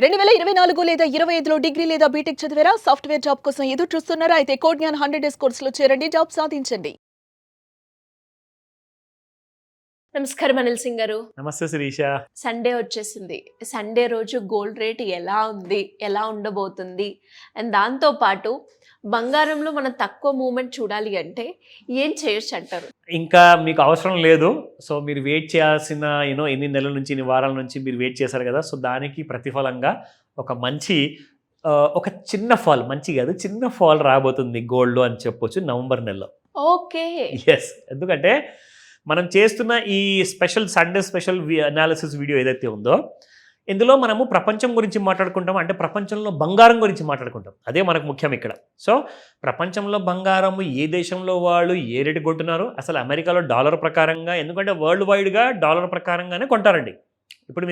2024 లేదా 25లో డిగ్రీ లేదా బీటెక్ చదివారా? సాఫ్ట్‌వేర్ జాబ్ కోసం ఎదురు చూస్తున్నారా? అయితే కోడ్ జ్ఞాన్ 100 డేస్ కోర్సులో చేరండి. జాబ్ సాధించండి. నమస్కారం అనిల్ సింగ్ గారు. నమస్తే శిరీష. సండే వచ్చేసింది. సండే రోజు గోల్డ్ రేట్ ఎలా ఉంది? ఎలా ఉండబోతుంది? అండ్ దాంతో పాటు బంగారంలో మనం తక్కువ మూవ్‌మెంట్ చూడాలి అంటే ఏం చేయొచ్చు అంటారు? ఇంకా మీకు అవసరం లేదు. సో మీరు వెయిట్ చేయాల్సిన ఎన్ని నెలల నుంచి, ఎన్ని వారాల నుంచి మీరు వెయిట్ చేశారు కదా! సో దానికి ప్రతిఫలంగా ఒక మంచి ఒక చిన్న ఫాల్, మంచి కాదు, చిన్న ఫాల్ రాబోతుంది గోల్డ్‌లో అని చెప్పొచ్చు నవంబర్ నెలలో. ఓకే. యెస్. ఎందుకంటే మనం చేస్తున్న ఈ సండే స్పెషల్ అనాలిసిస్ వీడియో ఏదైతే ఉందో, ఇందులో మనము ప్రపంచం గురించి మాట్లాడుకుంటాం. అంటే ప్రపంచంలో బంగారం గురించి మాట్లాడుకుంటాం. అదే మనకు ముఖ్యం ఇక్కడ. సో ప్రపంచంలో బంగారం ఏ దేశంలో వాళ్ళు ఏ రేటు కొంటున్నారు, అసలు అమెరికాలో డాలర్ ప్రకారంగా, ఎందుకంటే వరల్డ్ వైడ్గా డాలర్ ప్రకారంగానే కొంటారండి. ఇప్పుడు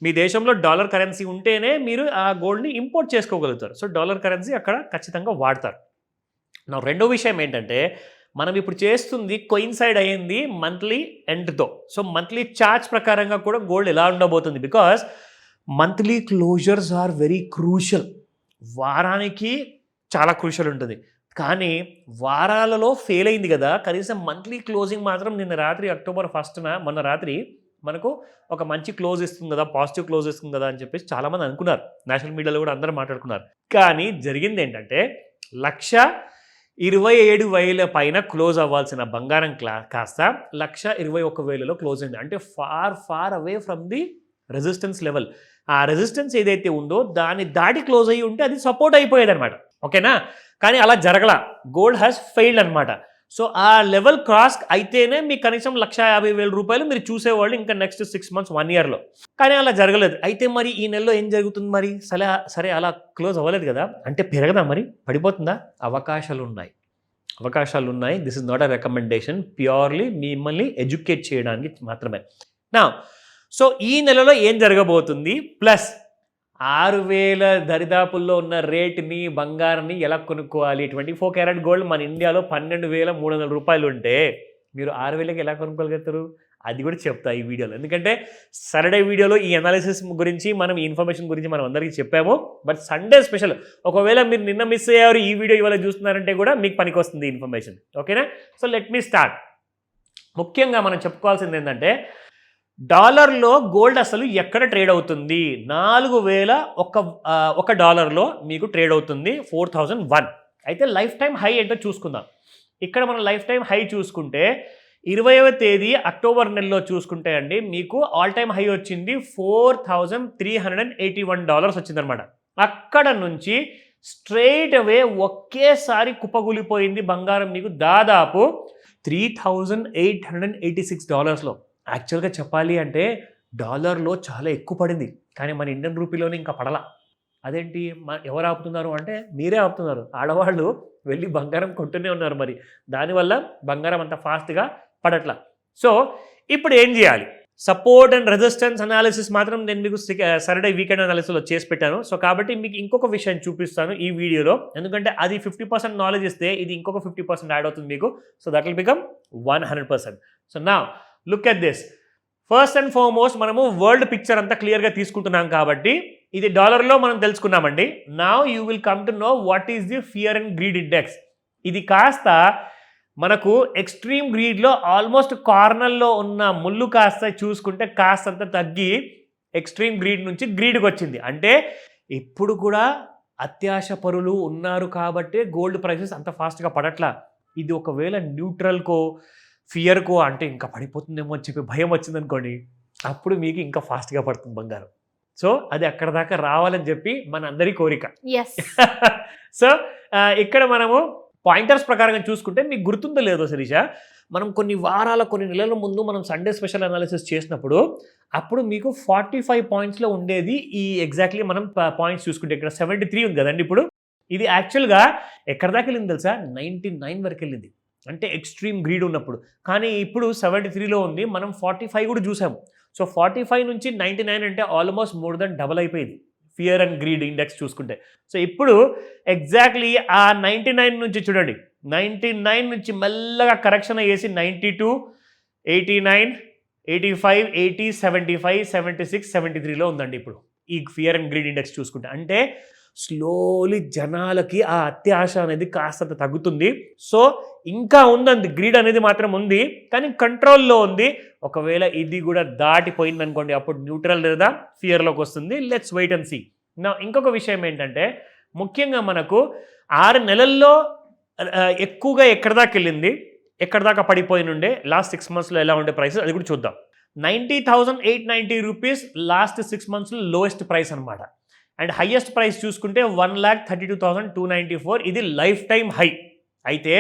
మీ దేశంలో డాలర్ కరెన్సీ ఉంటేనే మీరు ఆ గోల్డ్ని ఇంపోర్ట్ చేసుకోగలుగుతారు. సో డాలర్ కరెన్సీ అక్కడ ఖచ్చితంగా వాడతారు. నా రెండో విషయం ఏంటంటే, మనం ఇప్పుడు చేస్తుంది కోయిన్సైడ్ అయ్యింది మంత్లీ ఎండ్తో. సో మంత్లీ చార్జ్ ప్రకారంగా కూడా గోల్డ్ ఎలా ఉండబోతుంది, because monthly closures are very crucial. వారానికి చాలా క్రూషియల్ ఉంటుంది, కానీ వారాలలో ఫెయిల్ అయింది కదా, కనీసం మంత్లీ క్లోజింగ్ మాత్రం నిన్న రాత్రి అక్టోబర్ 1న మొన్న రాత్రి మనకు ఒక మంచి క్లోజ్ ఇస్తుంది కదా, పాజిటివ్ క్లోజ్ ఇస్తుంది కదా అని చెప్పేసి చాలామంది అనుకున్నారు. నేషనల్ మీడియాలో కూడా అందరూ మాట్లాడుకున్నారు. కానీ జరిగింది ఏంటంటే 1,27,000 పైన క్లోజ్ అవ్వాల్సిన బంగారం కాస్త 1,21,000లో క్లోజ్ అయింది. అంటే far away from the resistance level. ఆ రెసిస్టెన్స్ ఏదైతే ఉందో దాన్ని దాటి క్లోజ్ అయ్యి ఉంటే అది సపోర్ట్ అయిపోయేది అనమాట. ఓకేనా? కానీ అలా జరగల. గోల్డ్ హ్యాస్ ఫెయిల్డ్ అనమాట. సో ఆ లెవెల్ క్రాస్ అయితేనే మీకు కనీసం 1,50,000 రూపాయలు మీరు చూసేవాళ్ళు ఇంకా నెక్స్ట్ 6 months 1 yearలో. కానీ అలా జరగలేదు. అయితే మరి ఈ నెలలో ఏం జరుగుతుంది మరి? సరే అలా క్లోజ్ అవ్వలేదు కదా, అంటే పెరగదా మరి, పడిపోతుందా? అవకాశాలు ఉన్నాయి. This is not a recommendation, purely మిమ్మల్ని ఎడ్యుకేట్ చేయడానికి మాత్రమే. నా సో ఈ నెలలో ఏం జరగబోతుంది, ప్లస్ 6,000 దరిదాపుల్లో ఉన్న రేటుని, బంగారాన్ని ఎలా కొనుక్కోవాలి? 24 క్యారెట్ గోల్డ్ మన ఇండియాలో 12,300 రూపాయలు ఉంటే మీరు 6,000కి ఎలా కొనుక్కోగలుగుతారు? అది కూడా చెప్తా ఈ వీడియోలో. ఎందుకంటే సాటర్డే వీడియోలో ఈ అనాలిసిస్ గురించి, మనం ఈ ఇన్ఫర్మేషన్ గురించి మనం అందరికీ చెప్పాము. బట్ సండే స్పెషల్, ఒకవేళ మీరు నిన్న మిస్ అయ్యారు, ఈ వీడియో ఇవాళ చూస్తున్నారంటే కూడా మీకు పనికి వస్తుంది ఈ ఇన్ఫర్మేషన్. ఓకేనా? So let me start. ముఖ్యంగా మనం చెప్పుకోవాల్సింది ఏంటంటే, డాలర్లో గోల్డ్ అసలు ఎక్కడ ట్రేడ్ అవుతుంది? 4,000 ఒక డాలర్లో మీకు ట్రేడ్ అవుతుంది 4,001. అయితే లైఫ్ టైం హై ఏంటో చూసుకుందాం. ఇక్కడ మనం లైఫ్ టైం హై చూసుకుంటే 20వ తేదీ అక్టోబర్ నెలలో చూసుకుంటే అండి, మీకు ఆల్ టైమ్ హై వచ్చింది $4,381 వచ్చిందనమాట. అక్కడ నుంచి స్ట్రైట్ అవే ఒకేసారి కుప్పగూలిపోయింది బంగారం మీకు దాదాపు $3,886లో. యాక్చువల్గా చెప్పాలి అంటే డాలర్లో చాలా ఎక్కువ పడింది, కానీ మన ఇండియన్ రూపీలోనే ఇంకా పడలా. అదేంటి, ఎవరు ఆపుతున్నారు అంటే మీరే ఆపుతున్నారు. ఆడవాళ్ళు వెళ్ళి బంగారం కొంటూనే ఉన్నారు. మరి దానివల్ల బంగారం అంత ఫాస్ట్గా పడట్లా. సో ఇప్పుడు ఏం చేయాలి? సపోర్ట్ అండ్ రెసిస్టెన్స్ అనాలిసిస్ మాత్రం నేను మీకు సాటర్డే వీకెండ్ అనాలిసిస్లో చేసి పెట్టాను. సో కాబట్టి మీకు ఇంకొక విషయం చూపిస్తాను ఈ వీడియోలో, ఎందుకంటే అది 50% నాలెడ్జ్ ఇస్తే ఇది ఇంకొక 50% యాడ్ అవుతుంది మీకు. So that will become 100%. So now look at this. First and foremost మనము వరల్డ్ పిక్చర్ అంతా క్లియర్గా తీసుకుంటున్నాం కాబట్టి ఇది డాలర్లో మనం తెలుసుకున్నామండి. Now you will come to know what is the fear and greed index. ఇది కాస్త మనకు ఎక్స్ట్రీమ్ గ్రీడ్లో ఆల్మోస్ట్ కార్నర్లో ఉన్న ముళ్ళు కాస్త చూసుకుంటే కాస్తంత తగ్గి ఎక్స్ట్రీమ్ గ్రీడ్ నుంచి గ్రీడ్కి వచ్చింది. అంటే ఇప్పుడు కూడా అత్యాశ పరులు ఉన్నారు కాబట్టి గోల్డ్ ప్రైసెస్ అంత ఫాస్ట్గా పడట్లా. ఇది ఒకవేళ న్యూట్రల్కో ఫియర్కో అంటే ఇంకా పడిపోతుందేమో అని చెప్పి భయం వచ్చిందనుకోండి, అప్పుడు మీకు ఇంకా ఫాస్ట్గా పడుతుంది బంగారం. సో అది అక్కడ దాకా రావాలని చెప్పి మన అందరి కోరిక. సో ఇక్కడ మనము పాయింటర్స్ ప్రకారంగా చూసుకుంటే మీకు గుర్తుందో లేదో శిరీష, మనం కొన్ని నెలల ముందు మనం సండే స్పెషల్ అనాలిసిస్ చేసినప్పుడు అప్పుడు మీకు 45 పాయింట్స్లో ఉండేది. ఈ ఎగ్జాక్ట్లీ మనం పాయింట్స్ చూసుకుంటే ఇక్కడ 73 ఉంది కదండి. ఇప్పుడు ఇది యాక్చువల్గా ఎక్కడ దాకా వెళ్ళింది తెలుసా? 99 వరకు వెళ్ళింది, అంటే ఎక్స్ట్రీమ్ గ్రీడ్ ఉన్నప్పుడు. కానీ ఇప్పుడు 73లో ఉంది. మనం 45 కూడా చూసాము. సో 45 నుంచి 99 అంటే ఆల్మోస్ట్ మోర్ దెన్ డబల్ అయిపోయింది ఫియర్ అండ్ గ్రీడ్ ఇండెక్స్ చూసుకుంటే. సో ఇప్పుడు ఎగ్జాక్ట్లీ ఆ 99 నుంచి చూడండి, 99 నుంచి మెల్లగా కరెక్షన్ అయ్యేసి 92, 89, 85, 80, 75, 76, 73లో ఉందండి ఇప్పుడు. ఈ ఫియర్ అండ్ గ్రీడ్ ఇండెక్స్ చూసుకుంటే. అంటే స్లోలీ జనాలకి ఆ అత్యాశ అనేది కాస్తంత తగ్గుతుంది. సో ఇంకా ఉందండి, గ్రీడ్ అనేది మాత్రం ఉంది, కానీ కంట్రోల్లో ఉంది. ఒకవేళ ఇది కూడా దాటిపోయింది అనుకోండి, అప్పుడు న్యూట్రల్ లేదా ఫియర్లోకి వస్తుంది. Let's wait and see. నా ఇంకొక విషయం ఏంటంటే, ముఖ్యంగా మనకు 6 నెలల్లో ఎక్కువగా ఎక్కడి దాకా వెళ్ళింది, ఎక్కడి దాకా పడిపోయినుండే, లాస్ట్ 6 monthsలో ఎలా ఉండే ప్రైసెస్ అది కూడా చూద్దాం. 90,890 రూపీస్ లాస్ట్ 6 monthsలో లోయెస్ట్ ప్రైస్ అనమాట. అండ్ హైయెస్ట్ ప్రైస్ చూసుకుంటే 1,32,294, ఇది లైఫ్ టైం హై. అయితే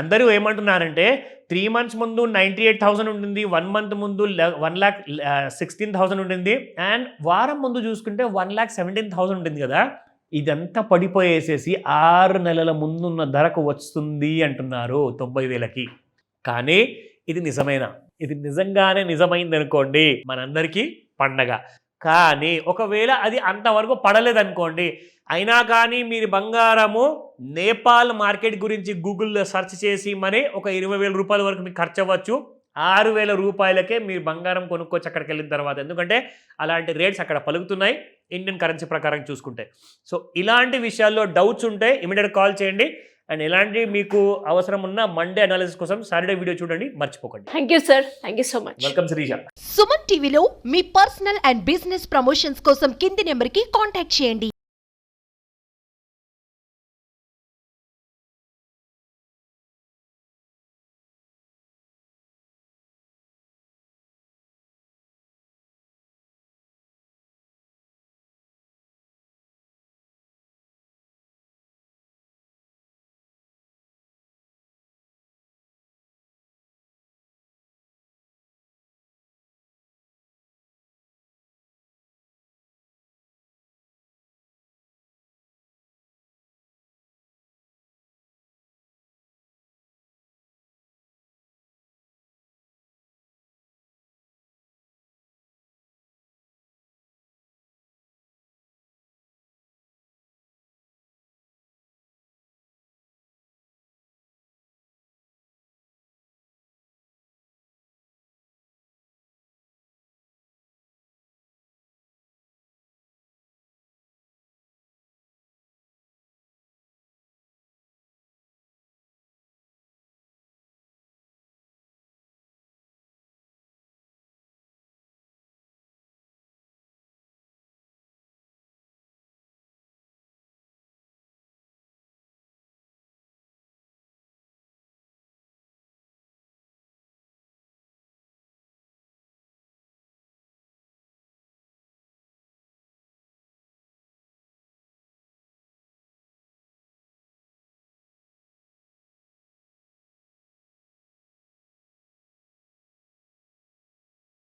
అందరూ ఏమంటున్నారంటే 3 months ముందు 98,000 ఉంటుంది, 1 month ముందు 1,16,000 ఉంటుంది, అండ్ వారం ముందు చూసుకుంటే 1,17,000 ఉంటుంది కదా. ఇదంతా పడిపోయేసేసి 6 నెలల ముందున్న ధరకు వస్తుంది అంటున్నారు 90,000కి. కానీ ఇది నిజమేనా? ఇది నిజంగానే నిజమైంది అనుకోండి, మనందరికీ పండగ. కానీ ఒకవేళ అది అంతవరకు పడలేదనుకోండి, అయినా కానీ మీరు బంగారము నేపాల్ మార్కెట్ గురించి గూగుల్లో సెర్చ్ చేసి మరి ఒక 20,000 రూపాయల వరకు మీకు ఖర్చు అవ్వచ్చు. 6,000 రూపాయలకే మీరు బంగారం కొనుక్కోవచ్చు అక్కడికి వెళ్ళిన తర్వాత. ఎందుకంటే అలాంటి రేట్స్ అక్కడ పలుకుతున్నాయి ఇండియన్ కరెన్సీ ప్రకారం చూసుకుంటే. సో ఇలాంటి విషయాల్లో డౌట్స్ ఉంటే ఇమీడియట్ కాల్ చేయండి. అండ్ ఎలాంటి మీకు అవసరం ఉన్న మండే అనాలిసిస్ కోసం సాటర్డే వీడియో చూడండి, మర్చిపోకండి. Thank you sir, thank you so much. Welcome Shirisha. Suman టీవీలో మీ పర్సనల్ అండ్ బిజినెస్ ప్రమోషన్స్ కోసం కింది నెంబర్కి కాంటాక్ట్ చేయండి.